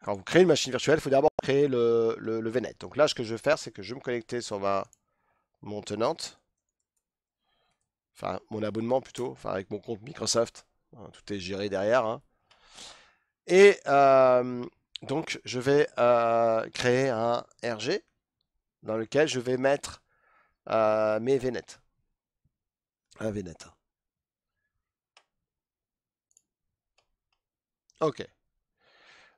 Quand vous créez une machine virtuelle, il faut d'abord créer le VNet. Donc là, ce que je vais faire, c'est que je vais me connecter sur mon tenante, enfin mon abonnement plutôt, enfin avec mon compte Microsoft. Hein, tout est géré derrière. Hein. Et donc, je vais créer un RG dans lequel je vais mettre mes VNet. Un VNet. Ok.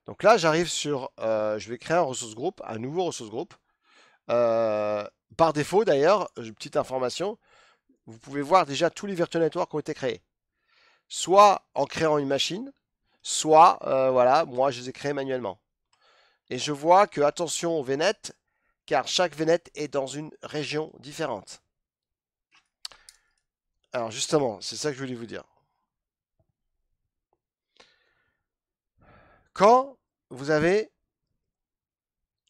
Donc là, j'arrive sur, je vais créer un ressource group, un nouveau ressource group. Euh, Par défaut, d'ailleurs, une petite information, vous pouvez voir déjà tous les virtual networks qui ont été créés. Soit en créant une machine, soit, voilà, moi, je les ai créés manuellement. Et je vois que, attention au VNet, car chaque VNet est dans une région différente. Alors justement, c'est ça que je voulais vous dire. Quand vous avez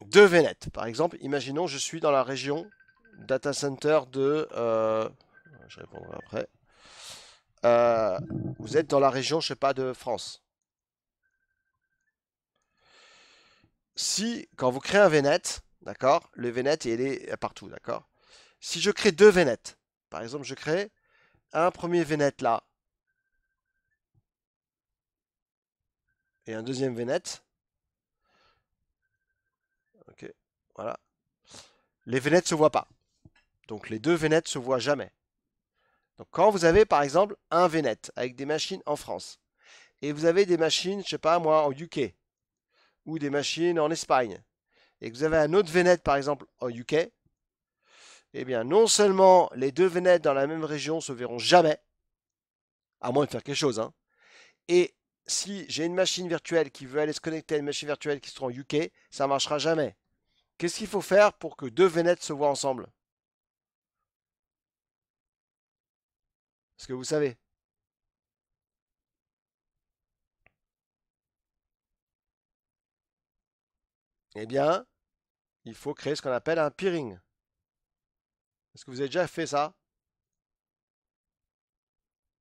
deux VNet, par exemple, imaginons je suis dans la région data center de... je répondrai après. Euh, Vous êtes dans la région, je sais pas, de France. Si, quand vous créez un VNet, d'accord, le VNet, il est partout, d'accord. Si je crée deux VNet, par exemple, je crée un premier VNet là et un deuxième VNet, ok, voilà. Les VNet ne se voient pas. Donc les deux VNet se voient jamais. Donc quand vous avez par exemple un VNet avec des machines en France et vous avez des machines, je sais pas moi, en UK ou des machines en Espagne et que vous avez un autre VNet par exemple en UK, eh bien non seulement les deux VNet dans la même région se verront jamais, à moins de faire quelque chose, hein, et si j'ai une machine virtuelle qui veut aller se connecter à une machine virtuelle qui se trouve en UK, ça ne marchera jamais. Qu'est-ce qu'il faut faire pour que deux VNet se voient ensemble? Est-ce que vous savez? Eh bien, il faut créer ce qu'on appelle un peering. Est-ce que vous avez déjà fait ça?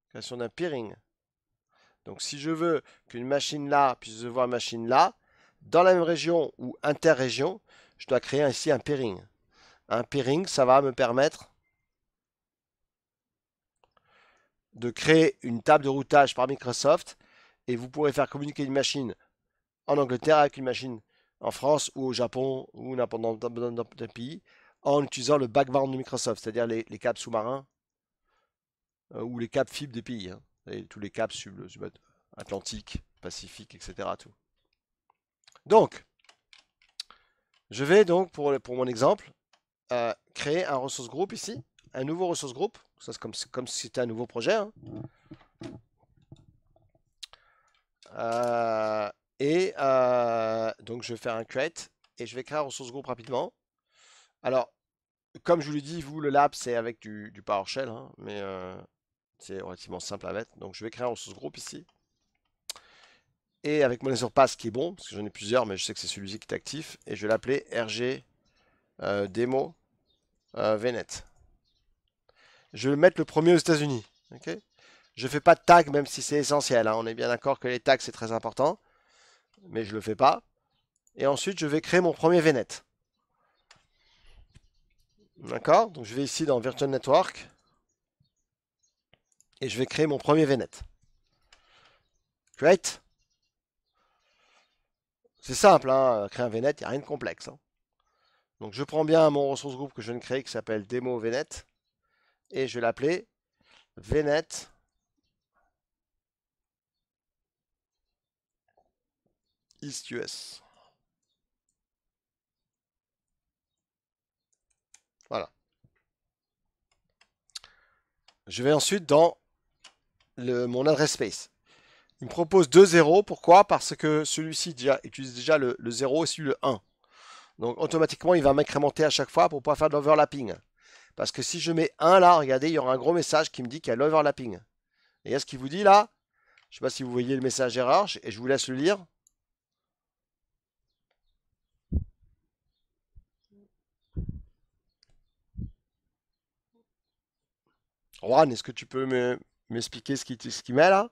Création d'un peering. Donc si je veux qu'une machine là puisse voir une machine là, dans la même région ou interrégion, je dois créer ici un peering. Un peering, ça va me permettre de créer une table de routage par Microsoft et vous pourrez faire communiquer une machine en Angleterre avec une machine en France ou au Japon ou n'importe quel pays en utilisant le backbone de Microsoft, c'est-à-dire les câbles sous-marins ou les câbles fibres des pays, hein, et tous les câbles Atlantique, Pacifique, etc. Tout. Donc, je vais donc, pour mon exemple, créer un ressource group ici, un nouveau ressource group. Ça, c'est comme si c'était un nouveau projet. Hein. Euh, donc, je vais faire un create et je vais créer un ressource group rapidement. Alors, comme je vous l'ai dit, vous, le lab, c'est avec du PowerShell, hein, mais c'est relativement simple à mettre. Donc, je vais créer un ressource group ici. Et avec mon laserpass qui est bon, parce que j'en ai plusieurs, mais je sais que c'est celui-ci qui est actif. Et je vais l'appeler RG Demo VNet. Je vais mettre le premier aux États-Unis. Okay, je ne fais pas de tag, même si c'est essentiel. Hein. On est bien d'accord que les tags, c'est très important. Mais je ne le fais pas. Et ensuite, je vais créer mon premier VNet. D'accord. Donc, je vais ici dans Virtual Network. Et je vais créer mon premier VNet. Create. C'est simple, hein. Créer un VNet, il n'y a rien de complexe. Hein. Donc, je prends bien mon ressource groupe que je viens de créer qui s'appelle Demo VNet. Et je vais l'appeler VNet East US. Voilà. Je vais ensuite dans mon adresse space. Il me propose 2 zéros. Pourquoi? Parce que celui-ci utilise déjà le 0 et celui le 1. Donc automatiquement, il va m'incrémenter à chaque fois pour ne pas faire de l'overlapping. Parce que si je mets 1 là, regardez, il y aura un gros message qui me dit qu'il y a l'overlapping. Et il y a ce qu'il vous dit là. Je ne sais pas si vous voyez le message erreur et je vous laisse le lire. Juan, est-ce que tu peux m'expliquer ce qu'il met là?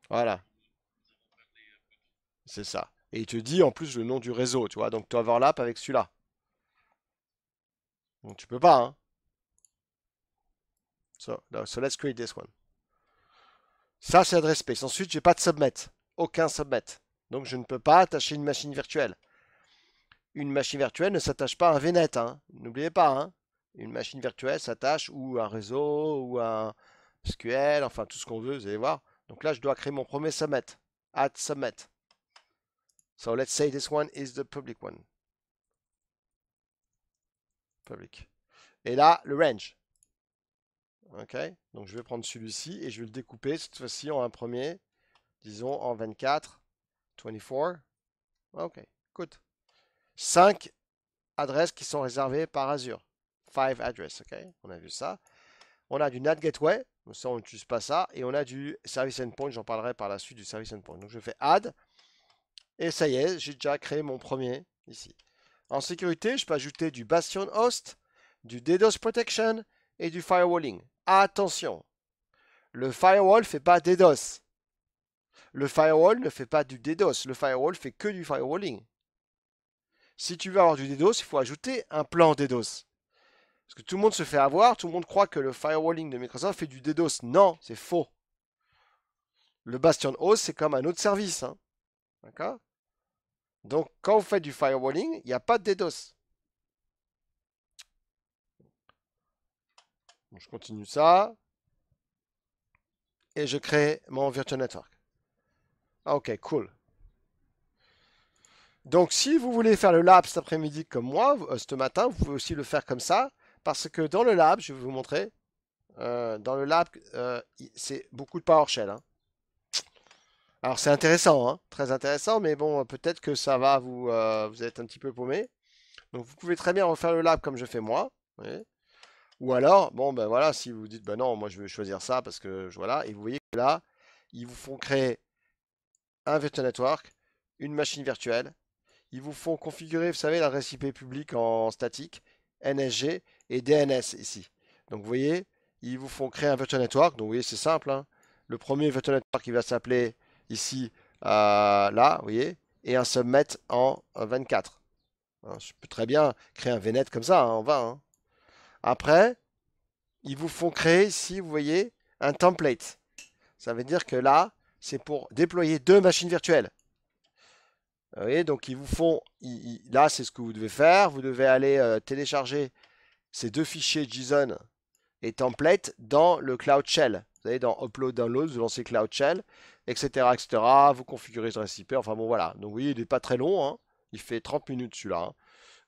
Voilà, c'est ça. Et il te dit en plus le nom du réseau, tu vois. Donc tu overlap avec celui-là. Donc tu peux pas, hein. So, no, so let's create this one. Ça, c'est l'adresse space. Ensuite, j'ai pas de subnet. Aucun subnet. Donc je ne peux pas attacher une machine virtuelle. Une machine virtuelle ne s'attache pas à un VNet, hein. N'oubliez pas, hein. Une machine virtuelle s'attache ou à un réseau ou à un SQL, enfin tout ce qu'on veut, vous allez voir. Donc là, je dois créer mon premier subnet. Add subnet. So let's say this one is the public one. Public. Et là, le range. Ok. Donc je vais prendre celui-ci et je vais le découper cette fois-ci en un premier. Disons en 24. 24. Ok. Good. 5 adresses qui sont réservées par Azure. 5 address. Ok. On a vu ça. On a du NAT Gateway. Ça, on n'utilise pas ça. Et on a du Service Endpoint. J'en parlerai par la suite du Service Endpoint. Donc je fais Add. Et ça y est, j'ai déjà créé mon premier ici. En sécurité, je peux ajouter du Bastion Host, du DDoS Protection et du Firewalling. Attention, le firewall ne fait pas DDoS. Le firewall ne fait pas du DDoS. Le firewall fait que du firewalling. Si tu veux avoir du DDoS, il faut ajouter un plan DDoS. Parce que tout le monde se fait avoir, tout le monde croit que le firewalling de Microsoft fait du DDoS. Non, c'est faux. Le Bastion Host, c'est comme un autre service, hein. D'accord? Donc, quand vous faites du firewalling, il n'y a pas de DDoS. Donc, je continue ça. Et je crée mon Virtual Network. Ok, cool. Donc, si vous voulez faire le lab cet après-midi comme moi, ce matin, vous pouvez aussi le faire comme ça. Parce que dans le lab, je vais vous montrer. Dans le lab, c'est beaucoup de PowerShell, hein. Alors, c'est intéressant, hein, très intéressant, mais bon, peut-être que ça va vous êtes un petit peu paumé. Donc, vous pouvez très bien refaire le lab comme je fais moi. Vous voyez. Ou alors, bon, ben voilà, si vous dites, ben non, moi je vais choisir ça parce que voilà, et vous voyez que là, ils vous font créer un virtual network, une machine virtuelle. Ils vous font configurer, vous savez, l'adresse IP publique en statique, NSG et DNS ici. Donc vous voyez, ils vous font créer un virtual network. Donc vous voyez, c'est simple, hein. Le premier virtual network, il va s'appeler ici, là, vous voyez, et un subnet en 24. Hein, je peux très bien créer un VNet comme ça, hein, en 20. Hein. Après, ils vous font créer ici, vous voyez, un template. Ça veut dire que là, c'est pour déployer deux machines virtuelles. Vous voyez, donc ils vous font, là c'est ce que vous devez faire, vous devez aller télécharger ces deux fichiers JSON et template dans le Cloud Shell. Vous allez dans Upload, Download, vous lancez Cloud Shell, etc., etc. Vous configurez l'adresse IP, enfin bon voilà. Donc vous voyez, il n'est pas très long, hein. Il fait 30 minutes celui-là, hein.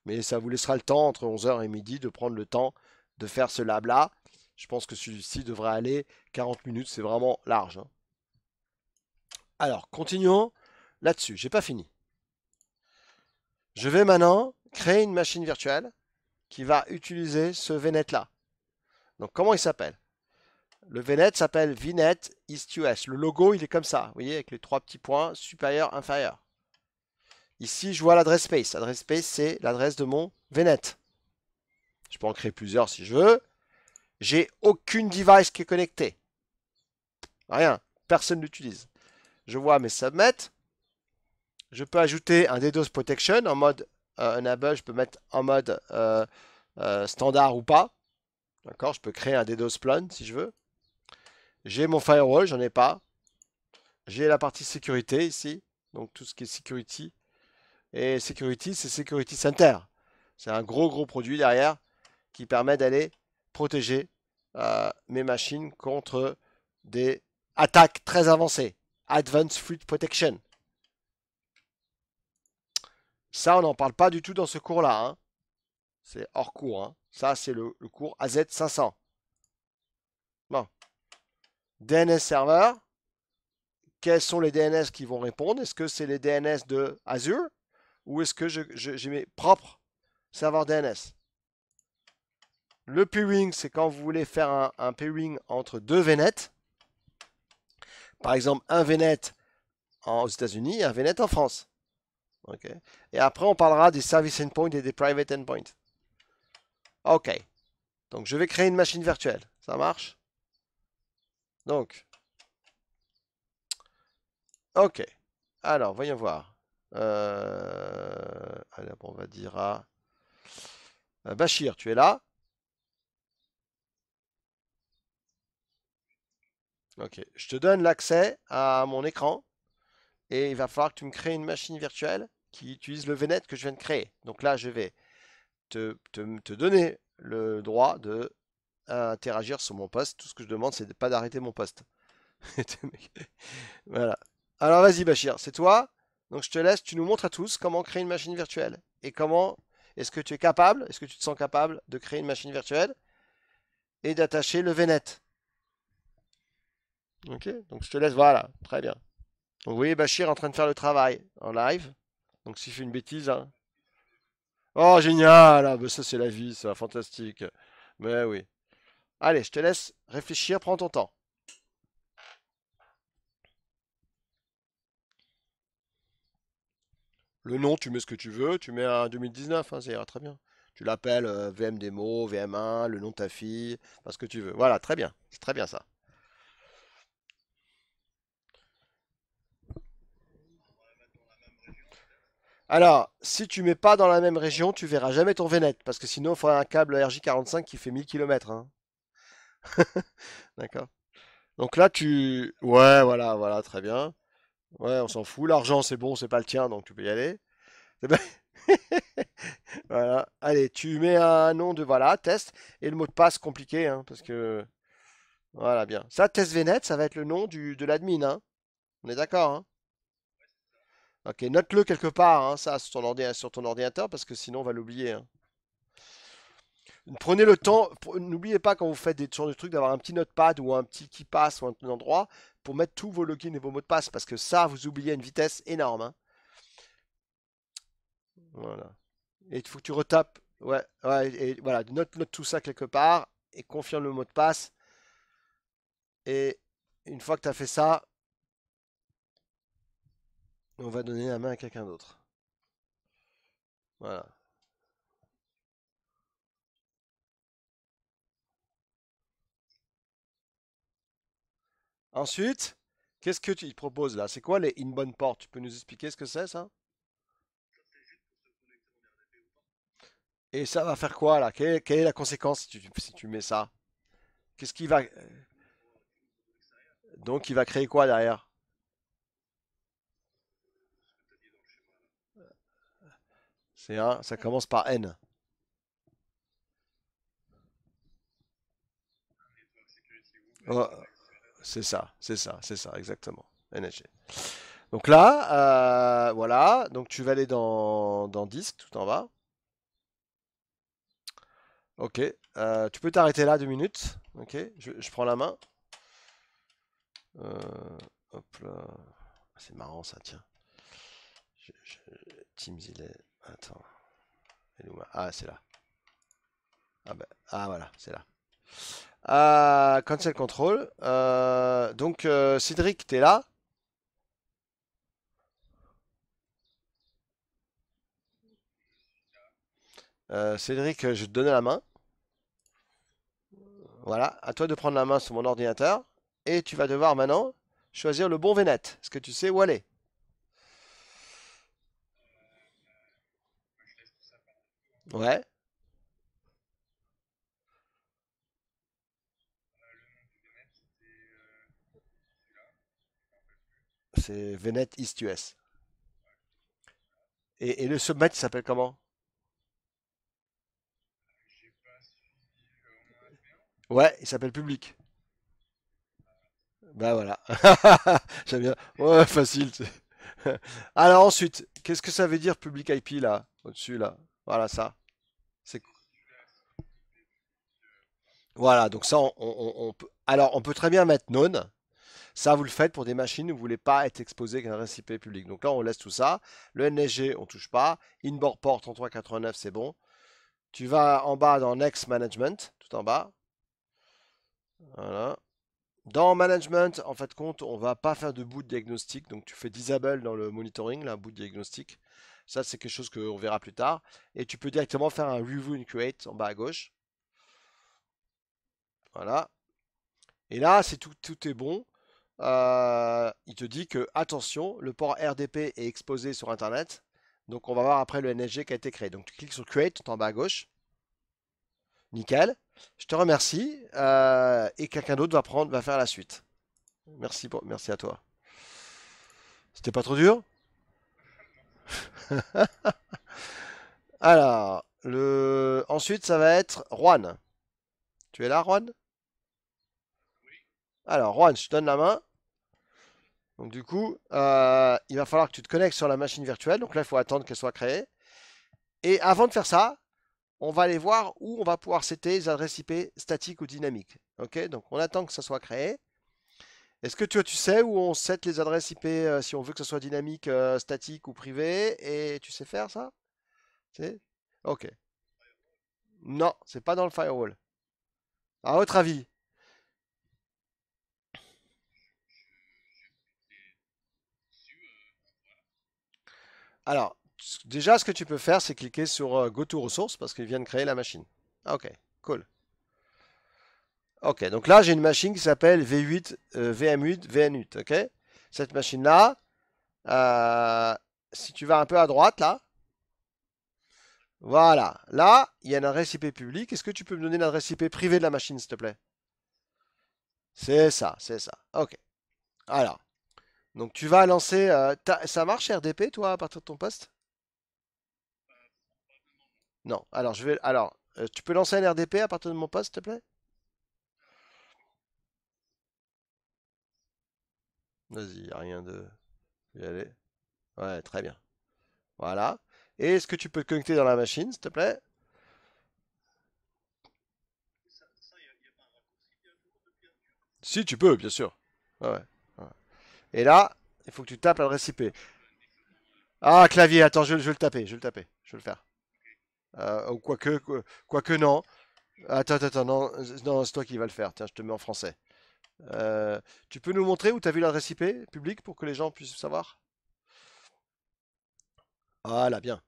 Mais ça vous laissera le temps entre 11h et midi de prendre le temps de faire ce lab-là. Je pense que celui-ci devrait aller 40 minutes, c'est vraiment large, hein. Alors, continuons là-dessus, j'ai pas fini. Je vais maintenant créer une machine virtuelle qui va utiliser ce VNet-là. Donc, comment il s'appelle? Le VNet s'appelle VNet East-US. Le logo, il est comme ça, vous voyez, avec les trois petits points, supérieur, inférieur. Ici, je vois l'adresse space. L'adresse space, c'est l'adresse de mon VNet. Je peux en créer plusieurs si je veux. J'ai aucune device qui est connectée. Rien. Personne n'utilise. Je vois mes subnets. Je peux ajouter un DDoS protection en mode enable. Je peux mettre en mode standard ou pas. D'accord. Je peux créer un DDoS plan si je veux. J'ai mon firewall, j'en ai pas. J'ai la partie sécurité ici. Donc tout ce qui est security. Et security, c'est Security Center. C'est un gros produit derrière qui permet d'aller protéger mes machines contre des attaques très avancées. Advanced Threat Protection. Ça, on n'en parle pas du tout dans ce cours-là, hein. C'est hors cours, hein. Ça, c'est le cours AZ500. Bon. DNS Server. Quels sont les DNS qui vont répondre? Est-ce que c'est les DNS de Azure ou est-ce que j'ai mes propres serveurs DNS? Le peering, c'est quand vous voulez faire un peering entre deux VNet. Par exemple, un VNet aux États-Unis et un VNet en France. Okay. Et après, on parlera des service endpoints et des private endpoints. Ok. Donc, je vais créer une machine virtuelle. Ça marche? Donc, Ok. Alors, voyons voir. Alors, on va dire à Bachir, tu es là? Ok. Je te donne l'accès à mon écran et il va falloir que tu me crées une machine virtuelle qui utilise le VNet que je viens de créer. Donc là, je vais te donner le droit de interagir sur mon poste. Tout ce que je demande, c'est de pas d'arrêter mon poste. Voilà. Alors vas-y Bachir, c'est toi. Donc je te laisse, tu nous montres à tous comment créer une machine virtuelle. Et comment est-ce que tu es capable, est-ce que tu te sens capable de créer une machine virtuelle et d'attacher le VNet. Ok, donc je te laisse, voilà, très bien. Donc vous voyez Bachir est en train de faire le travail en live. Donc s'il fait une bêtise, hein. Oh génial, ah, bah, ça c'est la vie, ça, fantastique. Mais oui. Allez, je te laisse réfléchir, prends ton temps. Le nom, tu mets ce que tu veux, tu mets un 2019, hein, ça ira très bien. Tu l'appelles VM Démo, VM1, le nom de ta fille, enfin, ce que tu veux. Voilà, très bien. C'est très bien ça. Alors, si tu mets pas dans la même région, tu verras jamais ton VNet, parce que sinon, il faudra un câble RJ45 qui fait 1000 km, hein. D'accord? Donc là, tu... Ouais, voilà, voilà, très bien. Ouais, on s'en fout. L'argent, c'est bon, c'est pas le tien, donc tu peux y aller. C'est bon. Voilà. Allez, tu mets un nom de... Voilà, test. Et le mot de passe compliqué, hein, parce que... Voilà, bien. Ça, test VNet, ça va être le nom de l'admin, hein. On est d'accord, hein? Ok, note-le quelque part, hein, ça, sur ton ordinateur, parce que sinon, on va l'oublier, hein. Prenez le temps, n'oubliez pas quand vous faites des genre de trucs d'avoir un petit notepad ou un petit qui passe ou un endroit pour mettre tous vos logins et vos mots de passe, parce que ça, vous oubliez à une vitesse énorme, hein. Voilà. Et il faut que tu retapes. Ouais, ouais, et voilà, note tout ça quelque part et confirme le mot de passe. Et une fois que tu as fait ça, on va donner la main à quelqu'un d'autre. Voilà. Ensuite, qu'est-ce que tu il propose là? C'est quoi les inbound ports? Tu peux nous expliquer ce que c'est ça? Et ça va faire quoi là? Quelle est la conséquence si tu mets ça? Qu'est-ce qui va. Donc il va créer quoi derrière? Ça commence par N. Oh, c'est ça, exactement. NSG. Donc là, voilà, donc tu vas aller dans Disque tout en bas. Ok, tu peux t'arrêter là 2 minutes. Ok, je prends la main. Euh, hop là. C'est marrant ça, tiens. Teams, il est. Attends. Ah, c'est là. Ah, bah, ah voilà, c'est là. Cancel control. Donc, Cédric, t'es là? Cédric, je vais te donner la main. Voilà, à toi de prendre la main sur mon ordinateur. Et tu vas devoir maintenant choisir le bon VNet. Est-ce que tu sais où aller? Ouais, c'est VNet East US. Et le subnet, il s'appelle comment? Ouais, il s'appelle public. Bah voilà. J'aime bien. Ouais, facile. Alors ensuite, qu'est-ce que ça veut dire public IP là, au-dessus là? Voilà ça. C'est voilà. Donc ça, on peut. Alors on peut très bien mettre none. Ça, vous le faites pour des machines où vous voulez pas être exposé avec un récipient public. Donc là, on laisse tout ça. Le NSG, on touche pas. Inboard port 3389, c'est bon. Tu vas en bas dans Next Management, tout en bas. Voilà. Dans Management, en fait, compte, on va pas faire de boot diagnostic. Donc tu fais disable dans le monitoring, là, boot diagnostic. Ça, c'est quelque chose qu'on verra plus tard. Et tu peux directement faire un review and create en bas à gauche. Voilà. Et là, c'est tout est bon. il te dit que, attention, le port RDP est exposé sur Internet. Donc, on va voir après le NSG qui a été créé. Donc, tu cliques sur Create tout en bas à gauche. Nickel. Je te remercie. Et quelqu'un d'autre va faire la suite. Merci à toi. C'était pas trop dur? Alors, ensuite, ça va être Juan. Tu es là, Juan? Alors, Juan, je te donne la main. Donc, du coup, il va falloir que tu te connectes sur la machine virtuelle. Donc là, il faut attendre qu'elle soit créée. Et avant de faire ça, on va aller voir où on va pouvoir setter les adresses IP statiques ou dynamiques. Ok, donc on attend que ça soit créé. Est-ce que tu sais où on set les adresses IP si on veut que ce soit dynamique, statique ou privé? Et tu sais faire ça? Ok. Non, c'est pas dans le firewall. À votre avis? Alors, déjà, ce que tu peux faire, c'est cliquer sur Go to Resources parce qu'il vient de créer la machine. Ah, ok, cool. Ok, donc là, j'ai une machine qui s'appelle V8, VM8, VN8. Ok, cette machine-là, euh, si tu vas un peu à droite, là, voilà. Là, il y a une adresse IP publique. Est-ce que tu peux me donner l'adresse IP privée de la machine, s'il te plaît? C'est ça, c'est ça. Ok. Alors, donc tu vas lancer. Ça marche RDP, toi, à partir de ton poste? Non. Alors, tu peux lancer un RDP à partir de mon poste, s'il te plaît? Vas-y, y a rien de. Y aller. Ouais, très bien. Voilà. Et est-ce que tu peux te connecter dans la machine, s'il te plaît? Si, tu peux, bien sûr. Ouais, ouais. Ouais. Et là, il faut que tu tapes l'adresse IP. Ah, clavier, attends, je vais le taper, je vais le taper, je vais le faire. Ou quoique non. Attends, non, non, c'est toi qui vas le faire. Tiens, je te mets en français. Tu peux nous montrer où tu as vu l'adresse IP publique pour que les gens puissent savoir? Voilà, bien.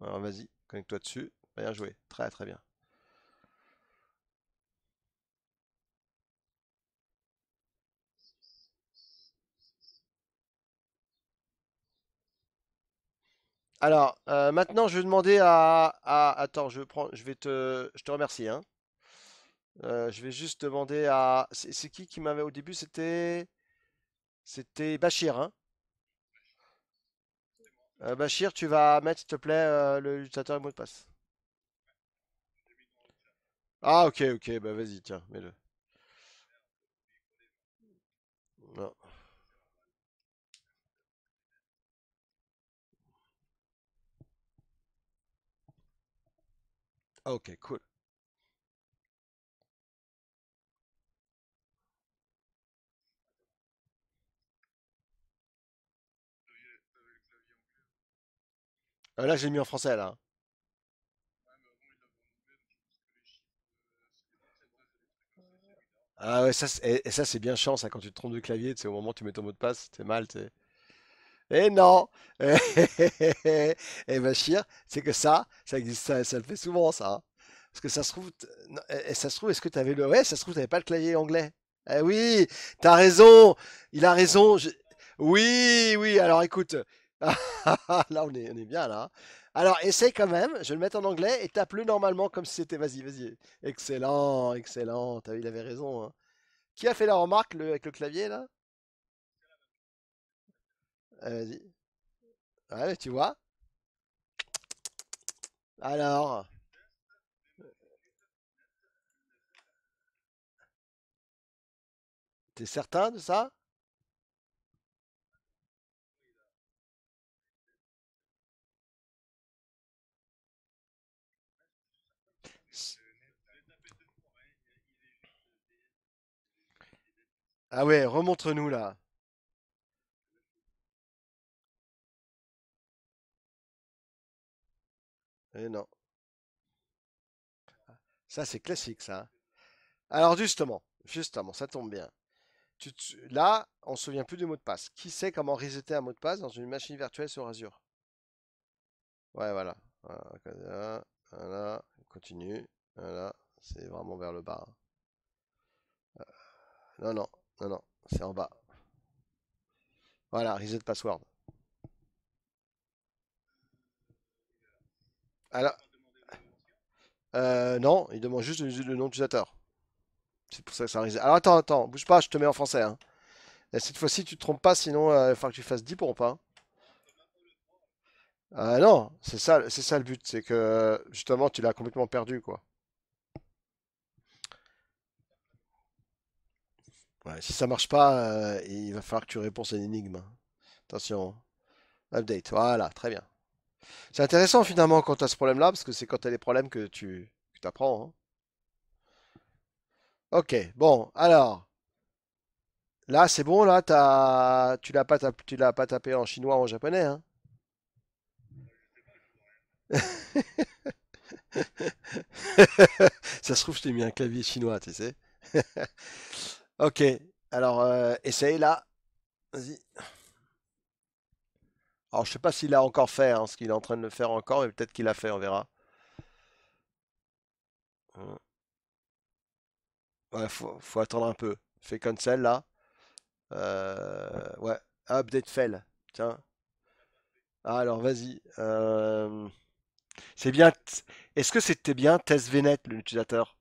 Alors vas-y, connecte-toi dessus. Bien joué, très très bien. Alors, maintenant, je vais demander attends, je te remercie, hein. Je vais juste demander à. C'est qui m'avait au début? C'était Bachir, hein? Bachir, tu vas mettre, s'il te plaît, l'utilisateur et le mot de passe. Ah, ok, ok, bah vas-y, tiens, mets-le. Non. Ok, cool. Là, j'ai mis en français, là. Ah ouais, et ça, c'est bien chiant, ça, quand tu te trompes de clavier, tu sais, au moment où tu mets ton mot de passe, t'es mal, tu sais. Eh non! Et Bachir, c'est que ça existe, ça le fait souvent, ça, hein. Parce que ça se trouve, non, ça se trouve, est-ce que tu avais le. Ouais, ça se trouve, t'avais pas le clavier anglais. Eh oui, t'as raison, il a raison. Oui, oui, alors écoute, là on est bien là. Alors essaye quand même, je vais le mettre en anglais et tape-le normalement comme si c'était. Vas-y, vas-y. Excellent, excellent, t'as vu, il avait raison, hein. Qui a fait la remarque avec le clavier là? Vas-y. Ouais, tu vois? Alors, t'es certain de ça? Ah ouais, remontre-nous là. Eh non, ça c'est classique ça. Alors justement, ça tombe bien. Là, on se souvient plus du mot de passe. Qui sait comment resetter un mot de passe dans une machine virtuelle sur Azure? Ouais, voilà. Voilà, voilà, continue. Voilà, c'est vraiment vers le bas, hein. Non, non. Non, non, c'est en bas. Voilà, reset password. Alors, non, il demande juste le nom d'utilisateur. C'est pour ça que ça reset. Alors attends, attends, bouge pas, je te mets en français, hein. Et cette fois-ci, tu te trompes pas, sinon il va falloir que tu fasses 10 pompes, hein. Non, c'est ça le but, c'est que justement tu l'as complètement perdu, quoi. Ouais, si ça marche pas, il va falloir que tu réponds à une énigme, hein. Attention, hein. Update, voilà, très bien. C'est intéressant finalement quand tu as ce problème-là, parce que c'est quand tu as des problèmes que tu apprends, hein. Ok, bon, alors, là c'est bon, là tu l'as pas tapé en chinois ou en japonais, hein. Ça se trouve, je t'ai mis un clavier chinois, tu sais. Ok, alors essaye là, vas-y. Alors je sais pas s'il a encore fait, hein, ce qu'il est en train de le faire encore, mais peut-être qu'il a fait, on verra. Ouais, faut attendre un peu. Fais cancel là. Ouais, update fail. Tiens. Ah, alors vas-y. C'est bien. Est-ce que c'était bien test VNet l'utilisateur?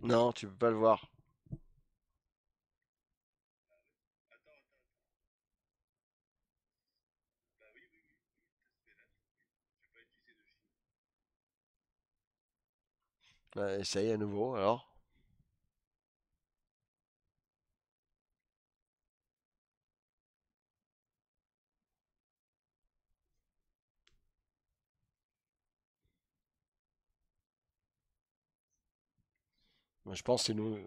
Non, tu peux pas le voir. Ouais, essaye à nouveau alors. Moi, je pense que c'est nous.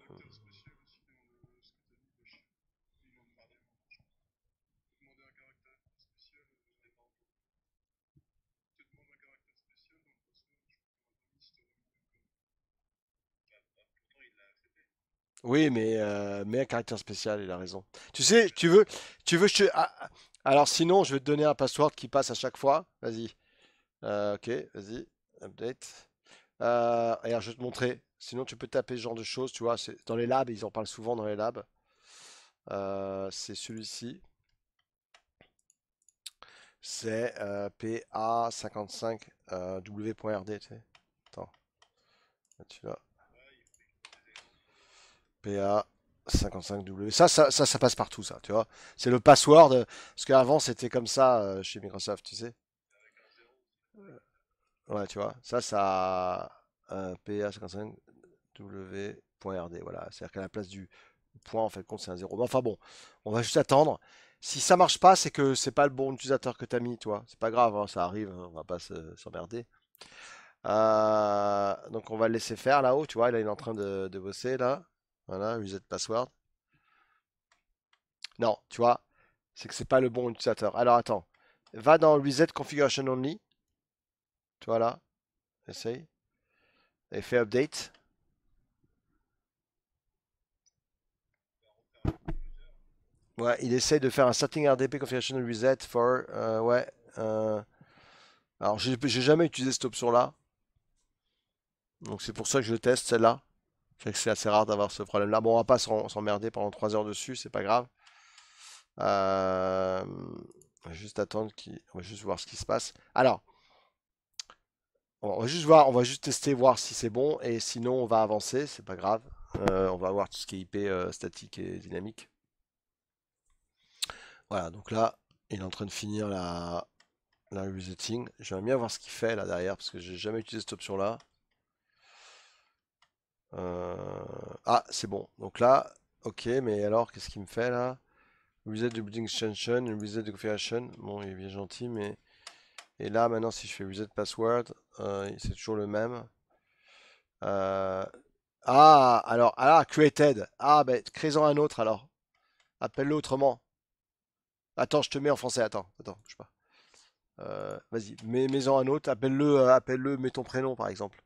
Oui, mais un caractère spécial, il a raison. Tu sais, alors sinon, je vais te donner un password qui passe à chaque fois. Vas-y. Ok, vas-y. Update. Alors, je vais te montrer. Sinon, tu peux taper ce genre de choses, tu vois. Dans les labs, ils en parlent souvent dans les labs. C'est celui-ci. C'est PA55 W.RD, tu sais. Attends, tu l'as. PA55W. Ça passe partout, ça, tu vois. C'est le password. Parce qu'avant, c'était comme ça chez Microsoft, tu sais. Ouais, tu vois. PA55W.RD. Voilà. C'est-à-dire qu'à la place du point, en fait, compte, c'est un zéro. Mais enfin bon, on va juste attendre. Si ça marche pas, c'est que c'est pas le bon utilisateur que tu as mis, toi. C'est pas grave, hein, ça arrive, hein, on va pas s'emmerder. Donc on va le laisser faire là-haut, tu vois, là il est en train de bosser là. Voilà, reset password. Non, tu vois, c'est que c'est pas le bon utilisateur. Alors attends, va dans reset configuration only, tu vois là, essaye, et fais update. Ouais, il essaye de faire un setting RDP configuration reset for, ouais. Alors j'ai jamais utilisé cette option-là, donc c'est pour ça que je teste celle-là. C'est que c'est assez rare d'avoir ce problème-là. Bon, on va pas s'emmerder pendant 3 heures dessus, c'est pas grave. Euh, on va juste attendre on va juste voir ce qui se passe. Alors, on va juste voir, on va juste tester, voir si c'est bon, et sinon on va avancer, c'est pas grave. On va voir tout ce qui est IP statique et dynamique. Voilà, donc là, il est en train de finir la resetting. J'aimerais bien voir ce qu'il fait là derrière, parce que j'ai jamais utilisé cette option-là. Euh, Ah, c'est bon. Donc là, ok, mais alors, qu'est-ce qu'il me fait là? Reset the building extension, reset the configuration. Bon, il est bien gentil, mais. Et là, maintenant, si je fais reset password, c'est toujours le même. Euh, created. Ah, ben, crée-en un autre alors. Appelle-le autrement. Attends, je te mets en français. Attends, bouge pas. Vas-y, mets-en un autre. Appelle-le, mets ton prénom par exemple.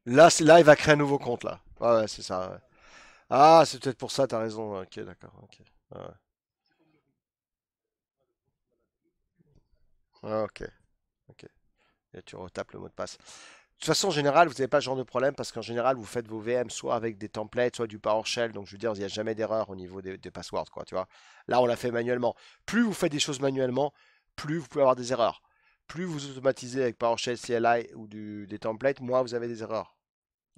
Là, il va créer un nouveau compte là. Ouais, ouais, c'est ça, ouais. Ah, c'est peut-être pour ça, t'as raison. Ok, d'accord. Ok. Ah ouais. Ah, ok. Ok. Et tu retapes le mot de passe. De toute façon, en général, vous n'avez pas ce genre de problème parce qu'en général, vous faites vos VM soit avec des templates, soit du PowerShell. Donc, je veux dire, il n'y a jamais d'erreur au niveau des passwords, quoi, tu vois. Là, on l'a fait manuellement. Plus vous faites des choses manuellement, plus vous pouvez avoir des erreurs. Plus vous automatisez avec PowerShell, CLI ou des templates, moins vous avez des erreurs.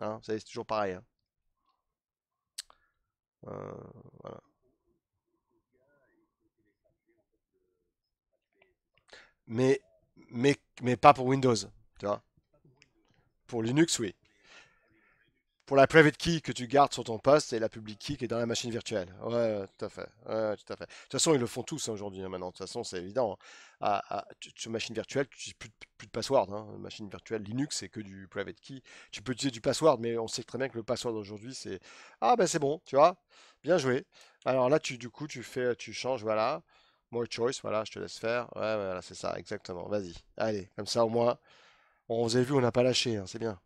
Hein, c'est toujours pareil. Hein. Euh, voilà. Mais, mais pas pour Windows, tu vois. Pour Linux, oui. Pour la private key que tu gardes sur ton poste et la public key qui est dans la machine virtuelle. Ouais, ouais, tout à fait. Ouais, tout à fait. De toute façon, ils le font tous hein, aujourd'hui, hein, maintenant. De toute façon, c'est évident. Hein. Sur machine virtuelle, tu n'utilises plus de password. Hein. Machine virtuelle Linux, c'est que du private key. Tu peux utiliser du password, mais on sait très bien que le password aujourd'hui, c'est ah ben c'est bon, tu vois. Bien joué. Alors là, du coup, tu changes, voilà. More choice, voilà, je te laisse faire. Ouais, ouais, voilà, c'est ça, exactement. Vas-y. Allez, comme ça, au moins, vous avez vu, on n'a pas lâché, hein, c'est bien.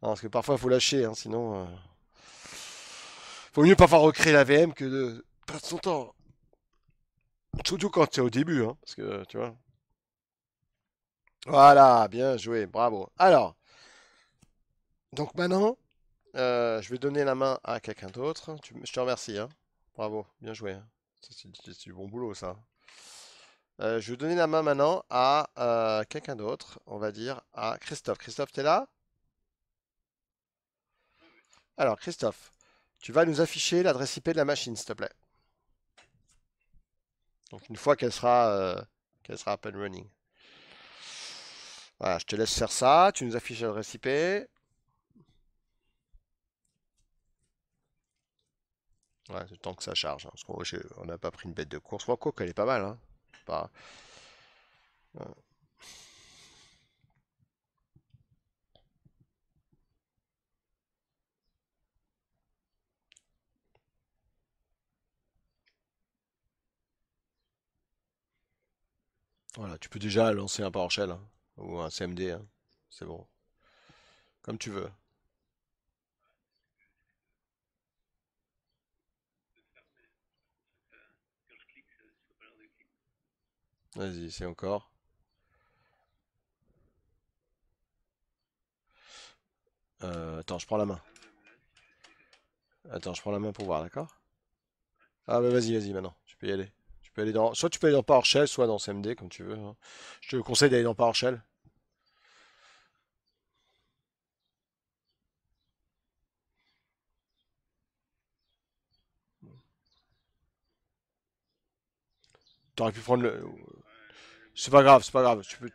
Non, parce que parfois, il faut lâcher, hein, sinon. Faut mieux pas faire recréer la VM que de perdre son temps. Surtout quand c'est au début, hein, parce que tu vois. Voilà, bien joué, bravo. Alors, donc maintenant, je vais donner la main à quelqu'un d'autre. Je te remercie, hein. Bravo, bien joué. Hein. C'est du bon boulot, ça. Je vais donner la main maintenant à quelqu'un d'autre. On va dire à Christophe. Christophe, t'es là? Alors, Christophe, tu vas nous afficher l'adresse IP de la machine, s'il te plaît. Donc, une fois qu'elle sera up and running. Voilà, je te laisse faire ça. Tu nous affiches l'adresse IP. Ouais, le temps que ça charge. Hein, parce qu'on n'a pas pris une bête de course. Moi, quoi qu'elle est pas mal. Hein. Pas- ouais. Voilà, tu peux déjà lancer un PowerShell hein, ou un CMD. Hein. C'est bon. Comme tu veux. Vas-y, c'est encore. Attends, je prends la main. Attends, je prends la main pour voir, d'accord? Ah bah vas-y, vas-y, maintenant. Tu peux y aller. Tu peux aller dans. Soit tu peux aller dans PowerShell, soit dans CMD, comme tu veux. Hein. Je te conseille d'aller dans PowerShell. T'aurais pu prendre le. C'est pas grave, c'est pas grave. Tu peux.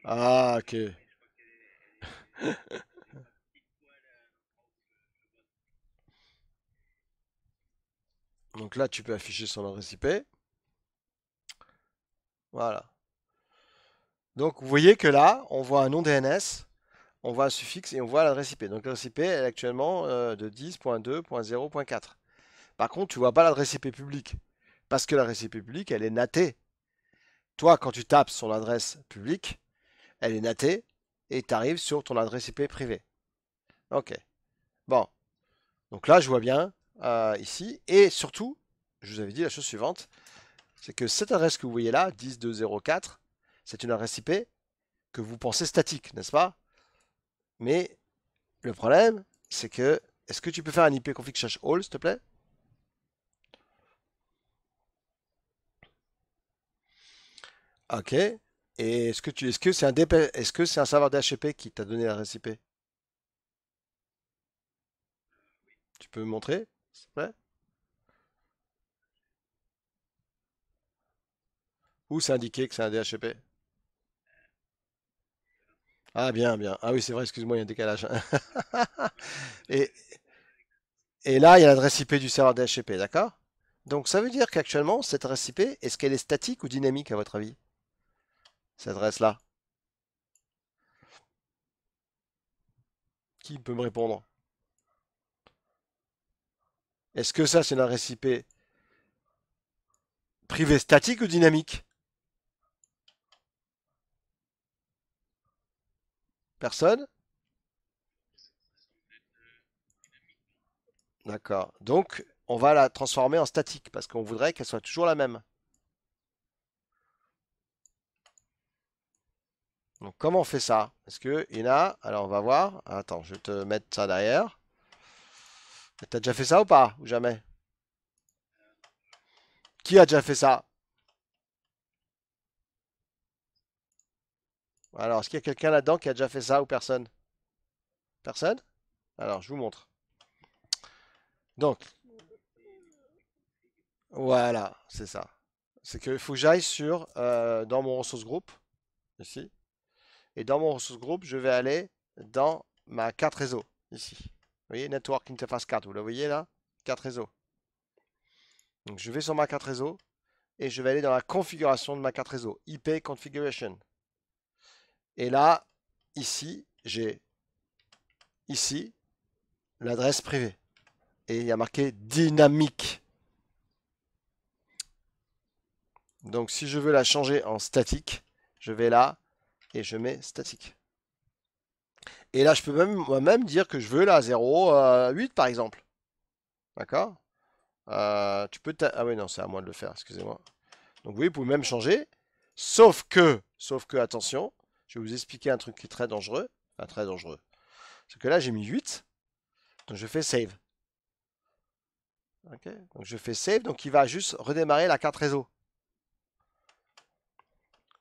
Ah, ok. Donc là, tu peux afficher son adresse IP. Voilà. Donc vous voyez que là, on voit un nom DNS, on voit un suffixe et on voit l'adresse IP. Donc l'adresse IP est actuellement de 10.2.0.4. Par contre, tu vois pas l'adresse IP publique. Parce que l'adresse IP publique, elle est natée. Toi, quand tu tapes sur l'adresse publique, elle est natée et tu arrives sur ton adresse IP privée. Ok. Bon. Donc là, je vois bien ici. Et surtout, je vous avais dit la chose suivante, c'est que cette adresse que vous voyez là, 10.2.0.4, c'est une adresse IP que vous pensez statique, n'est-ce pas? Mais le problème, c'est que, est-ce que tu peux faire un IP config slash all, s'il te plaît? Ok. Et est-ce que c'est un serveur DHCP qui t'a donné l'adresse IP? Tu peux me montrer, s'il te plaît? Ou c'est indiqué que c'est un DHCP? Ah, bien, bien. Ah oui, c'est vrai, excuse-moi, il y a un décalage. Et, et là, il y a l'adresse IP du serveur DHCP, d'accord? Donc, ça veut dire qu'actuellement, cette adresse IP, est-ce qu'elle est statique ou dynamique, à votre avis? Cette adresse-là? Qui peut me répondre? Est-ce que ça, c'est une adresse IP privée statique ou dynamique? Personne? D'accord. Donc, on va la transformer en statique parce qu'on voudrait qu'elle soit toujours la même. Donc, comment on fait ça? Est-ce que Ina, alors on va voir. Attends, je vais te mettre ça derrière. T'as déjà fait ça ou pas? Ou jamais? Qui a déjà fait ça? Alors, est-ce qu'il y a quelqu'un là-dedans qui a déjà fait ça ou personne? Personne? Alors, je vous montre. Donc, voilà, c'est ça. C'est qu'il faut que j'aille sur dans mon ressource groupe, ici. Et dans mon ressource groupe, je vais aller dans ma carte réseau, ici. Vous voyez, Network Interface Card, vous la voyez là? Carte réseau. Donc, je vais sur ma carte réseau et je vais aller dans la configuration de ma carte réseau, IP Configuration. Et là, ici, j'ai ici l'adresse privée. Et il y a marqué dynamique. Donc si je veux la changer en statique, je vais là et je mets statique. Et là, je peux même moi-même dire que je veux la 0,8 par exemple. D'accord? Tu peux. Ah oui, non, c'est à moi de le faire, excusez-moi. Donc oui, vous pouvez même changer. Sauf que, attention, je vais vous expliquer un truc qui est très dangereux. Enfin, très dangereux. C'est que là, j'ai mis 8. Donc je fais save. Ok. Donc je fais save, donc il va juste redémarrer la carte réseau.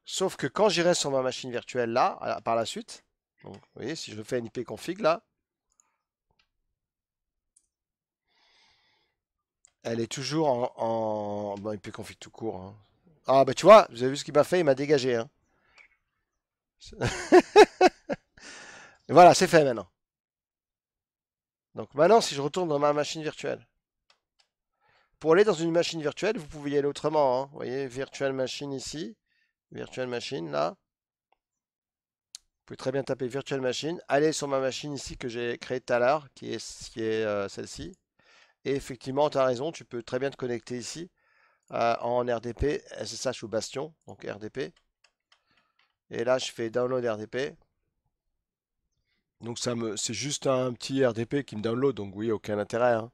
Sauf que quand j'irai sur ma machine virtuelle là, par la suite, donc, vous voyez, si je fais un IP config là, elle est toujours bon, IP config tout court, hein. Ah bah tu vois, vous avez vu ce qu'il m'a fait, il m'a dégagé, hein. Voilà, c'est fait maintenant. Donc maintenant, si je retourne dans ma machine virtuelle, pour aller dans une machine virtuelle, vous pouvez y aller autrement, hein. Vous voyez, virtual machine ici, virtual machine là. Vous pouvez très bien taper virtual machine, aller sur ma machine ici que j'ai créée tout à l'heure, qui est celle-ci. Et effectivement, tu as raison, tu peux très bien te connecter ici en RDP, SSH ou Bastion, donc RDP. Et là, je fais download RDP. Donc c'est juste un petit RDP qui me download, donc oui, aucun intérêt, hein.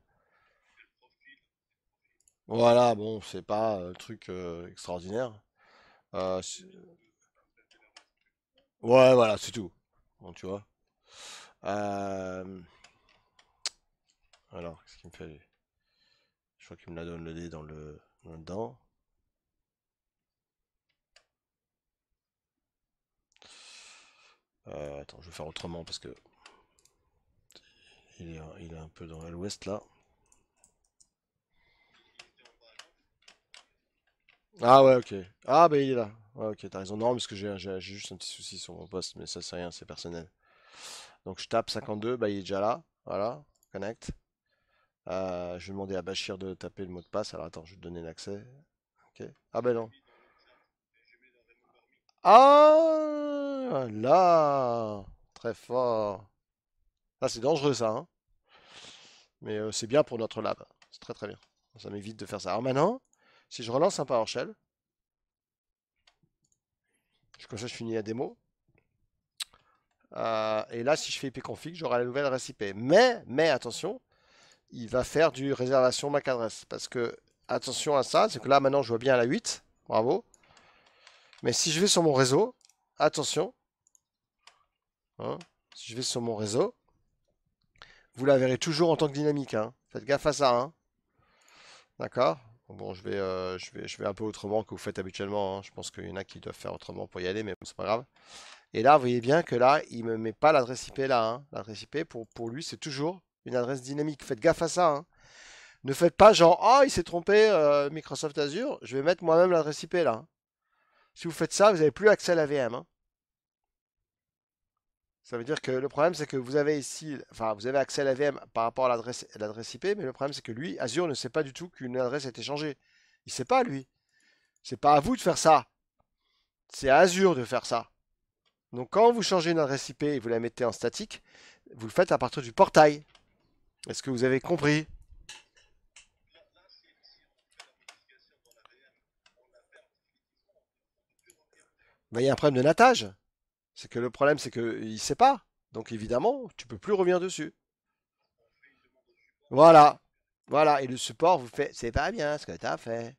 Voilà, bon, c'est pas un truc extraordinaire. Euh, c'est- ouais, voilà, c'est tout. Bon, tu vois. Euh, alors, qu'est-ce qu'il me fait? Je crois qu'il me l'a downloadé dedans. Attends, je vais faire autrement parce que il est un peu dans l'ouest là. Ah ouais, ok. Ah bah il est là. Ouais, ok, t'as raison. Non, parce que j'ai juste un petit souci sur mon poste, mais ça c'est rien, c'est personnel. Donc je tape 52, bah il est déjà là. Voilà, connect. Je vais demander à Bachir de taper le mot de passe. Alors attends, je vais te donner l'accès. Ok. Ah bah non. Ah là, très fort. Ah c'est dangereux ça, hein. Mais c'est bien pour notre lab. C'est très très bien. Ça m'évite de faire ça. Alors maintenant, si je relance un PowerShell, comme ça je finis la démo. Et là, si je fais ipconfig, j'aurai la nouvelle adresse IP. Mais attention, il va faire du réservation MAC adresse. Parce que, attention à ça, c'est que là, maintenant, je vois bien la 8. Bravo. Mais si je vais sur mon réseau, attention, hein, si je vais sur mon réseau, vous la verrez toujours en tant que dynamique, hein. Faites gaffe à ça, hein. D'accord? Bon, je vais un peu autrement que vous faites habituellement, hein. Je pense qu'il y en a qui doivent faire autrement pour y aller, mais bon, c'est pas grave. Et là, vous voyez bien que là, il me met pas l'adresse IP là, hein. L'adresse IP, pour lui, c'est toujours une adresse dynamique. Faites gaffe à ça, hein. Ne faites pas genre, ah, il s'est trompé, Microsoft Azure, je vais mettre moi-même l'adresse IP là, hein. Si vous faites ça, vous n'avez plus accès à la VM, hein. Ça veut dire que le problème, c'est que vous avez ici, enfin, vous avez accès à la VM par rapport à l'adresse IP, mais le problème, c'est que lui, Azure ne sait pas du tout qu'une adresse a été changée. Il sait pas, lui. C'est pas à vous de faire ça. C'est à Azure de faire ça. Donc, quand vous changez une adresse IP et vous la mettez en statique, vous le faites à partir du portail. Est-ce que vous avez compris? Ben, il y a un problème de natage. C'est que le problème, c'est qu'il sait pas. Donc évidemment, tu peux plus revenir dessus. Voilà. Voilà. Et le support vous fait, c'est pas bien ce que tu as fait.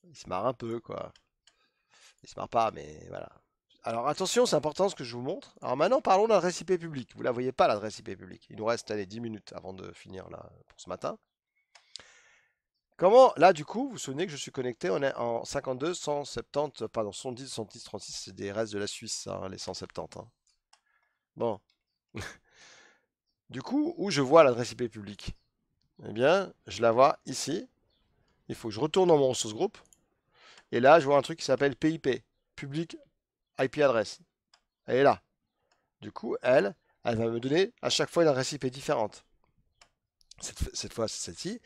Il se marre un peu, quoi. Il se marre pas, mais voilà. Alors attention, c'est important ce que je vous montre. Alors maintenant, parlons de l'adresse IP publique. Vous la voyez pas, l'adresse IP publique. Il nous reste, allez, 10 minutes avant de finir là pour ce matin. Comment, là, du coup, vous vous souvenez que je suis connecté, on est en 52, 170, pardon, 110, 110, 36, c'est des restes de la Suisse, ça, hein, les 170, hein. Bon. Du coup, où je vois l'adresse IP publique? Eh bien, je la vois ici. Il faut que je retourne dans mon source group. Et là, je vois un truc qui s'appelle PIP, Public IP Address. Elle est là. Du coup, elle va me donner à chaque fois une adresse IP différente. Cette fois, c'est celle-ci.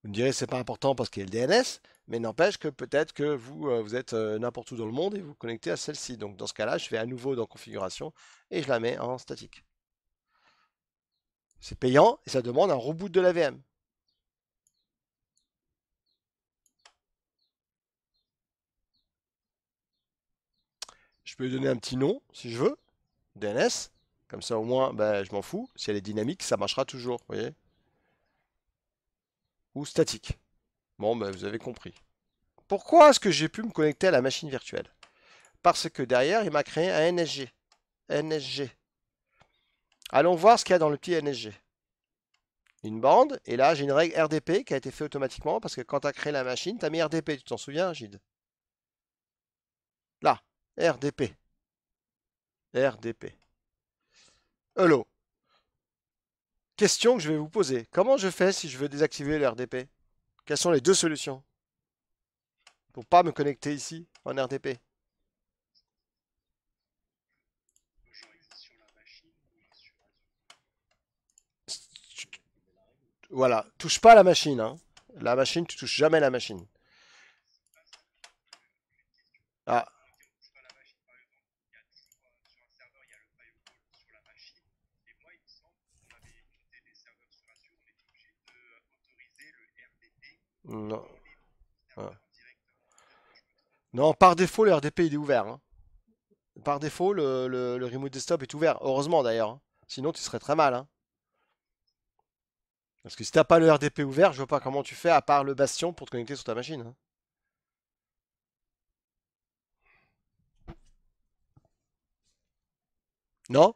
Vous me direz, c'est pas important parce qu'il y a le DNS, mais n'empêche que peut-être que vous êtes n'importe où dans le monde et vous vous connectez à celle-ci. Donc dans ce cas-là, je fais à nouveau dans configuration et je la mets en statique. C'est payant et ça demande un reboot de la VM. Je peux lui donner un petit nom si je veux, DNS. Comme ça au moins, ben, je m'en fous. Si elle est dynamique, ça marchera toujours, vous voyez. Ou statique. Bon, ben, vous avez compris. Pourquoi est-ce que j'ai pu me connecter à la machine virtuelle? Parce que derrière, il m'a créé un NSG. NSG. Allons voir ce qu'il y a dans le petit NSG. Une bande, et là j'ai une règle RDP qui a été faite automatiquement parce que quand tu as créé la machine, tu as mis RDP, tu t'en souviens, Gide? Là, RDP. RDP. Hello. Question que je vais vous poser. Comment je fais si je veux désactiver le RDP? Quelles sont les deux solutions pour pas me connecter ici en RDP? Voilà, touche pas la machine, hein. La machine, tu touches jamais la machine. Ah, non. Ah. Non, par défaut, le RDP il est ouvert, hein. Par défaut, le remote desktop est ouvert. Heureusement d'ailleurs, hein. Sinon, tu serais très mal, hein. Parce que si t'as pas le RDP ouvert, je vois pas comment tu fais à part le bastion pour te connecter sur ta machine, hein. Non?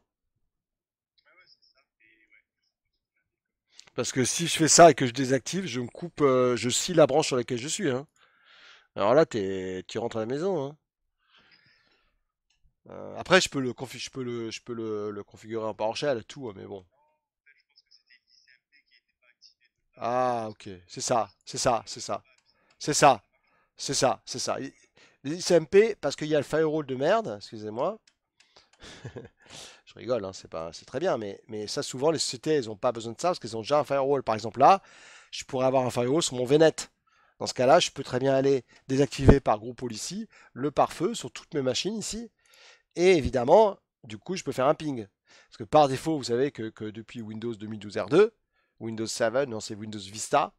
Parce que si je fais ça et que je désactive, je me coupe, je scie la branche sur laquelle je suis, hein. Alors là, tu rentres à la maison, hein. Après, je peux le configurer en PowerShell, tout, hein, mais bon. Ah, ok, c'est ça, c'est ça, c'est ça, c'est ça, c'est ça, c'est ça. Les ICMP, parce qu'il y a le firewall de merde, excusez-moi. Je rigole, hein, c'est très bien, mais ça, souvent, les sociétés, elles n'ont pas besoin de ça parce qu'elles ont déjà un firewall. Par exemple, là, je pourrais avoir un firewall sur mon VNet. Dans ce cas-là, je peux très bien aller désactiver par groupe policy le pare-feu sur toutes mes machines ici. Et évidemment, du coup, je peux faire un ping. Parce que par défaut, vous savez que depuis Windows 2012 R2, Windows 7, non, c'est Windows Vista.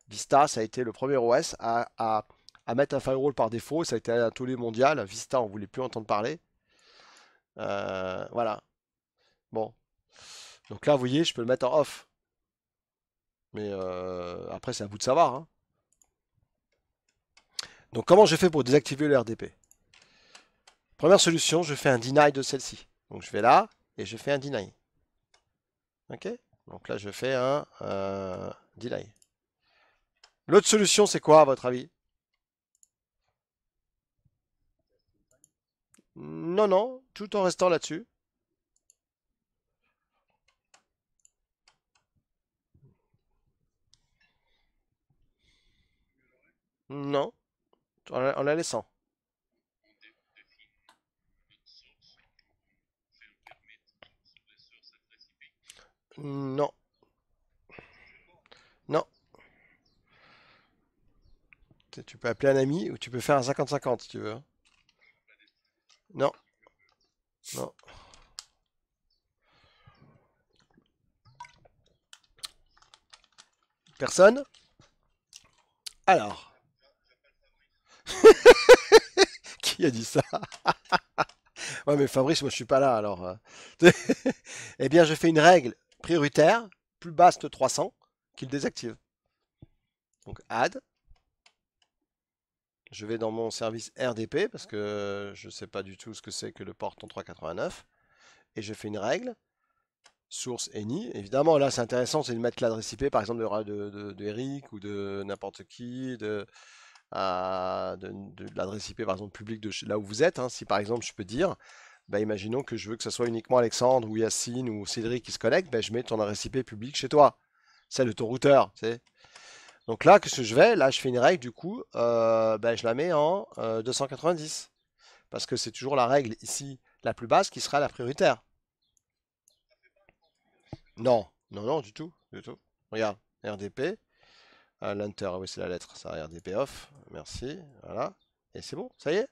Vista, ça a été le premier OS à mettre un firewall par défaut. Ça a été un tollé mondial. Vista, on ne voulait plus entendre parler. Voilà. Bon. Donc là, vous voyez, je peux le mettre en off. Mais après, c'est à vous de savoir, hein. Donc comment je fais pour désactiver le RDP? Première solution, je fais un deny de celle-ci. Donc je vais là et je fais un deny. Ok? Donc là, je fais un deny. L'autre solution, c'est quoi à votre avis? Non, non, tout en restant là-dessus. Non, en la laissant. Non, non. Tu peux appeler un ami ou tu peux faire un 50-50 si tu veux, hein. Non, non. Personne? Alors, qui a dit ça? Ouais, mais Fabrice, moi je suis pas là alors. Eh bien, je fais une règle prioritaire, plus basse que 300, qui le désactive. Donc add, je vais dans mon service RDP parce que je sais pas du tout ce que c'est que le port 3389 et je fais une règle source any. Évidemment, là c'est intéressant, c'est de mettre l'adresse IP par exemple de Eric ou de n'importe qui, de l'adresse IP par exemple publique de là où vous êtes. Hein. Si par exemple je peux dire, bah, imaginons que je veux que ce soit uniquement Alexandre ou Yacine ou Cédric qui se connectent, bah, je mets ton adresse IP publique chez toi, celle de ton routeur. Tu sais. Donc là, qu'est-ce que je vais? Là, je fais une règle du coup, bah, je la mets en 290 parce que c'est toujours la règle ici la plus basse qui sera la prioritaire. Non, non, non, du tout, du tout. Regarde, RDP, l'enter, oui, c'est la lettre, ça, RDP off, merci, voilà, et c'est bon, ça y est.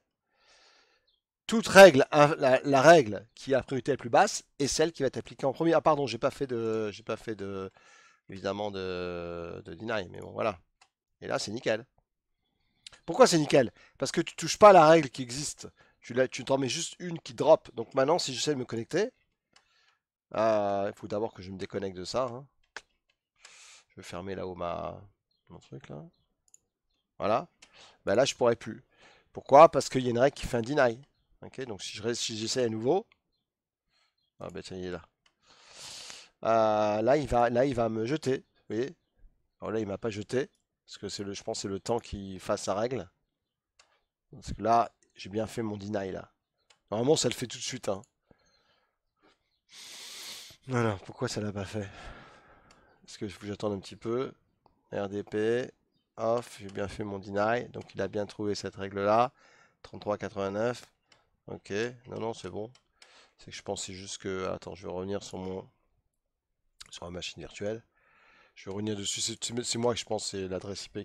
Toute règle, la règle qui a la priorité la plus basse est celle qui va être appliquée en premier. Ah pardon, j'ai pas fait de, évidemment de deny, mais bon, voilà. Et là, c'est nickel. Pourquoi c'est nickel? Parce que tu touches pas à la règle qui existe. Tu t'en mets juste une qui drop. Donc maintenant, si j'essaie de me connecter, il faut d'abord que je me déconnecte de ça. Hein. Je vais fermer là-haut mon truc là. Voilà. Ben là, je pourrais plus. Pourquoi? Parce qu'il y a une règle qui fait un deny. Ok, donc si j'essaie à nouveau, ah ben tiens, il est là. Là, il va me jeter. Vous voyez? Alors là, il m'a pas jeté. Parce que je pense que c'est le temps qui fasse sa règle. Parce que là, j'ai bien fait mon deny là. Normalement, ça le fait tout de suite. Hein. Non, non, pourquoi ça l'a pas fait? Parce que faut que j'attende un petit peu. RDP, off, j'ai bien fait mon deny. Donc il a bien trouvé cette règle-là. 33,89. Ok, non, non, c'est bon. C'est que je pensais juste que. Attends, je vais revenir sur ma machine virtuelle. Je vais revenir dessus. C'est moi que je pense, c'est l'adresse IP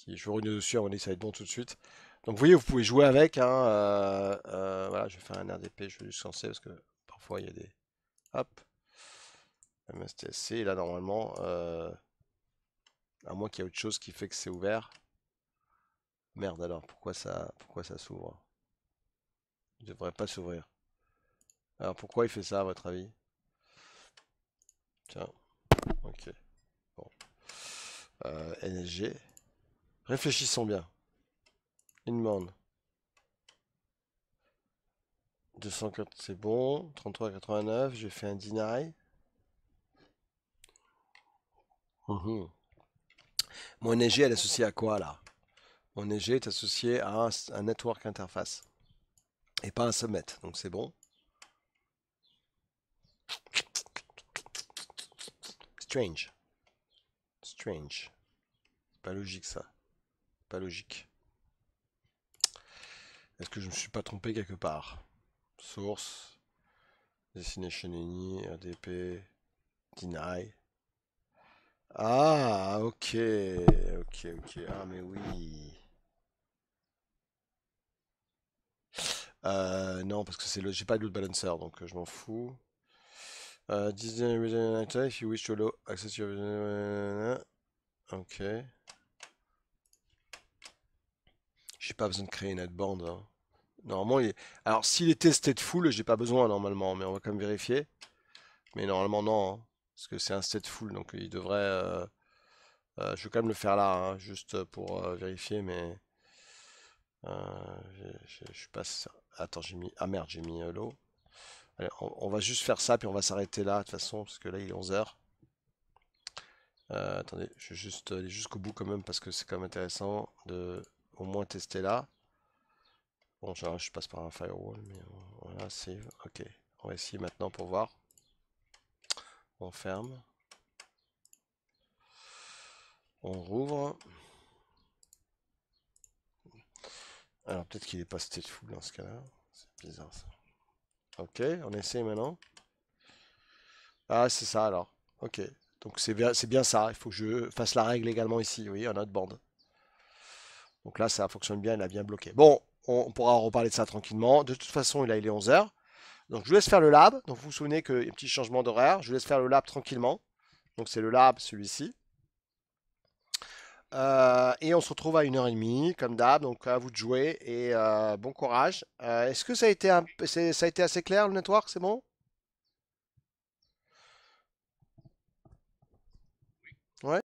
Je vais revenir dessus, à mon avis, ça va être bon tout de suite. Donc vous voyez, vous pouvez jouer avec. Hein, voilà, je vais faire un RDP, je vais juste lancer parce que parfois il y a des. Hop. MSTSC, et là normalement, à moins qu'il y ait autre chose qui fait que c'est ouvert. Merde alors, pourquoi ça s'ouvre? Il devrait pas s'ouvrir. Alors pourquoi il fait ça à votre avis? Tiens, ok. Bon. NSG. Réfléchissons bien. Inbound. 240 c'est bon. 33,89. J'ai fait un deny. Mon NG elle est associée à quoi là? Mon NG est associé à un network interface. Et pas un subnet. Donc c'est bon. Strange. Strange. Pas logique ça. Pas logique. Est-ce que je me suis pas trompé quelque part? Source. Destination any. RDP. Deny. Ah, ok. Ok, ok. Ah, mais oui. Non, parce que j'ai pas de load balancer, donc je m'en fous. Disney Original Item, if you wish to allow access to your... Ok. J'ai pas besoin de créer une headband. Hein. Normalement, alors s'il est testé de full, j'ai pas besoin normalement, mais on va quand même vérifier. Mais normalement, non. Hein, parce que c'est un state full, donc il devrait... je vais quand même le faire là, hein, juste pour vérifier, mais... je suis pas... Attends, j'ai mis... Ah merde, j'ai mis l'eau. Allez, on va juste faire ça, puis on va s'arrêter là, de toute façon, parce que là, il est 11 h. Attendez, je vais juste aller jusqu'au bout quand même, parce que c'est quand même intéressant de au moins tester là. Bon, je passe par un firewall, mais voilà, save. Ok, on va essayer maintenant pour voir. On ferme. On rouvre. Alors peut-être qu'il est pas stateful dans ce cas-là. C'est bizarre ça. Ok, on essaye maintenant. Ah, c'est ça alors. Ok. Donc c'est bien ça. Il faut que je fasse la règle également ici. Oui, en autre bande. Donc là, ça fonctionne bien. Il a bien bloqué. Bon, on pourra reparler de ça tranquillement. De toute façon, il est 11 h. Donc je vous laisse faire le lab. Donc vous vous souvenez qu'il y a un petit changement d'horaire. Je vous laisse faire le lab tranquillement. Donc c'est le lab, celui-ci. Et on se retrouve à 1h30, comme d'hab, donc à vous de jouer et bon courage. Est-ce que ça a été ça a été assez clair le network, c'est bon? Ouais?